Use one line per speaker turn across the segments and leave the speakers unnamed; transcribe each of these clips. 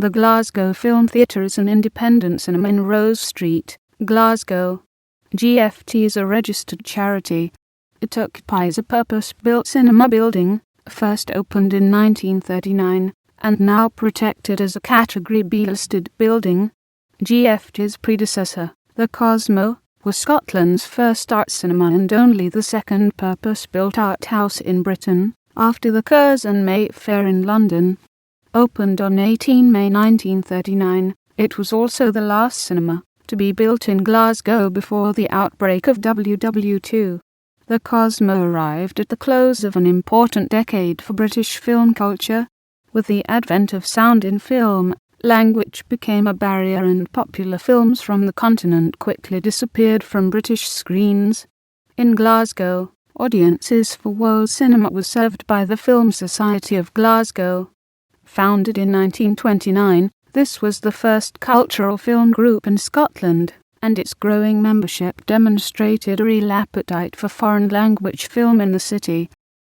The Glasgow Film Theatre is an independent cinema in Rose Street, Glasgow. GFT is a registered charity. It occupies a purpose-built cinema building, first opened in 1939, and now protected as a Category B listed building. GFT's predecessor, the Cosmo, was Scotland's first art cinema and only the second purpose-built art house in Britain, after the Curzon Mayfair in London. Opened on 18 May 1939, it was also the last cinema to be built in Glasgow before the outbreak of WW2. The Cosmo arrived at the close of an important decade for British film culture. With the advent of sound in film, language became a barrier and popular films from the continent quickly disappeared from British screens. In Glasgow, audiences for world cinema were served by the Film Society of Glasgow. Founded in 1929, this was the first cultural film group in Scotland, and its growing membership demonstrated a real appetite for foreign language film in the city.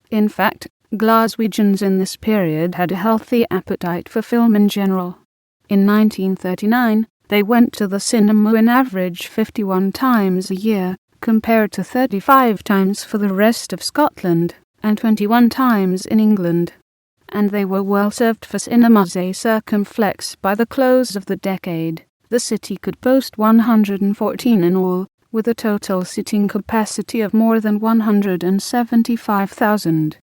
In fact, Glaswegians in this period had a healthy appetite for film in general. In 1939, they went to the cinema an average 51 times a year, compared to 35 times for the rest of Scotland, and 21 times in England. And they were well served for cinemas a circumflex by the close of the decade. The city could boast 114 in all, with a total sitting capacity of more than 175,000.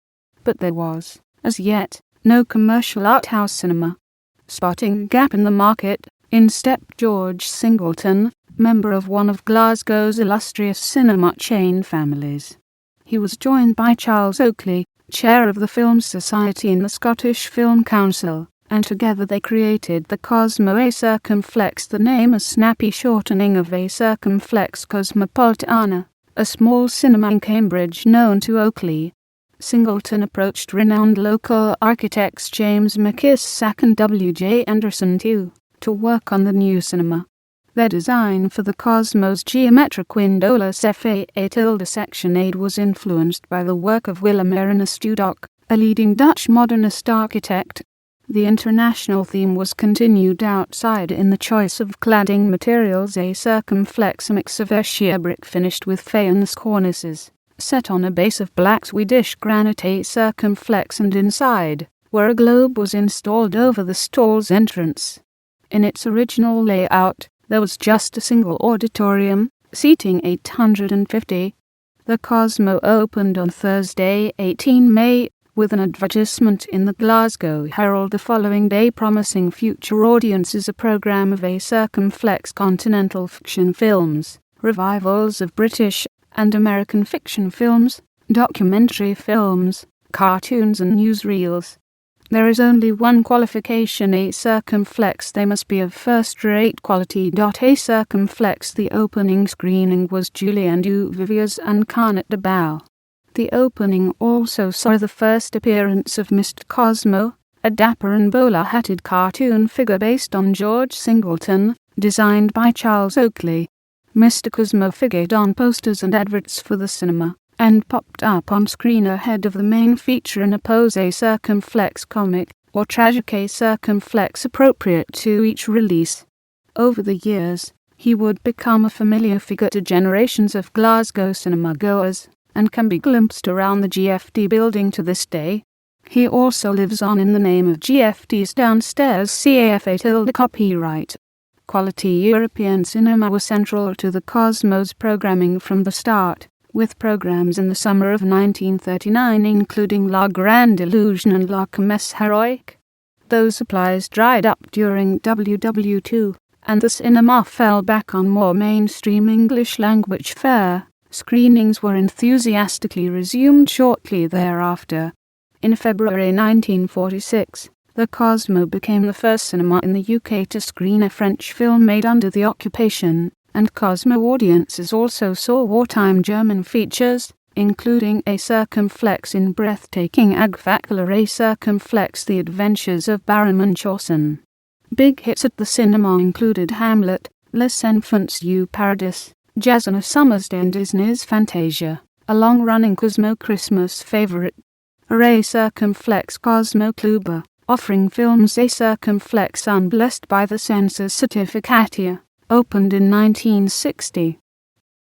But there was, as yet, no commercial art house cinema. Spotting a gap in the market, in stepped George Singleton, member of one of Glasgow's illustrious cinema chain families. He was joined by Charles Oakley, chair of the Film Society in the Scottish Film Council, and together they created the Cosmo a circumflex, the name a snappy shortening of a circumflex cosmopolitana, a small cinema in Cambridge known to Oakley. Singleton approached renowned local architects James McIsaac and W.J. Anderson to work on the new cinema. Their design for the Cosmo's geometric windowless FA tilde section 8 was influenced by the work of Willem Ernest Dudok, a leading Dutch modernist architect. The international theme was continued outside in the choice of cladding materials, a circumflex mix of Acacia brick finished with faience cornices, set on a base of black Swedish granite, a circumflex, and inside, where a globe was installed over the stall's entrance. In its original layout, there was just a single auditorium, seating 850. The Cosmo opened on Thursday, 18 May, with an advertisement in the Glasgow Herald the following day promising future audiences a programme of a circumflex continental fiction films, revivals of British and American fiction films, documentary films, cartoons and newsreels. There is only one qualification, a circumflex. They must be of first-rate quality. A circumflex. The opening screening was Julien Duviviers and Carnet de Bal. The opening also saw the first appearance of Mr. Cosmo, a dapper and bowler-hatted cartoon figure based on George Singleton, designed by Charles Oakley. Mr. Cosmo figured on posters and adverts for the cinema, and popped up on screen ahead of the main feature in a pose, a circumflex comic, or tragic, a circumflex appropriate to each release. Over the years, he would become a familiar figure to generations of Glasgow cinema goers, and can be glimpsed around the GFT building to this day. He also lives on in the name of GFT's downstairs CAFA copyright. Quality European cinema was central to the Cosmo's programming from the start, with programs in the summer of 1939 including La Grande Illusion and La Comesse Heroique. Those supplies dried up during WW2, and the cinema fell back on more mainstream English-language fare. Screenings were enthusiastically resumed shortly thereafter. In February 1946, the Cosmo became the first cinema in the UK to screen a French film made under the occupation, and Cosmo audiences also saw wartime German features, including a circumflex in breathtaking Agfacular, a circumflex The Adventures of Baron Munchausen. Big hits at the cinema included Hamlet, Les Enfants du Paradis, Jazz on a Summer's Day and Disney's Fantasia, a long-running Cosmo Christmas favourite. A circumflex Cosmo Kluber, offering films a circumflex unblessed by the censors certificatia, opened in 1960.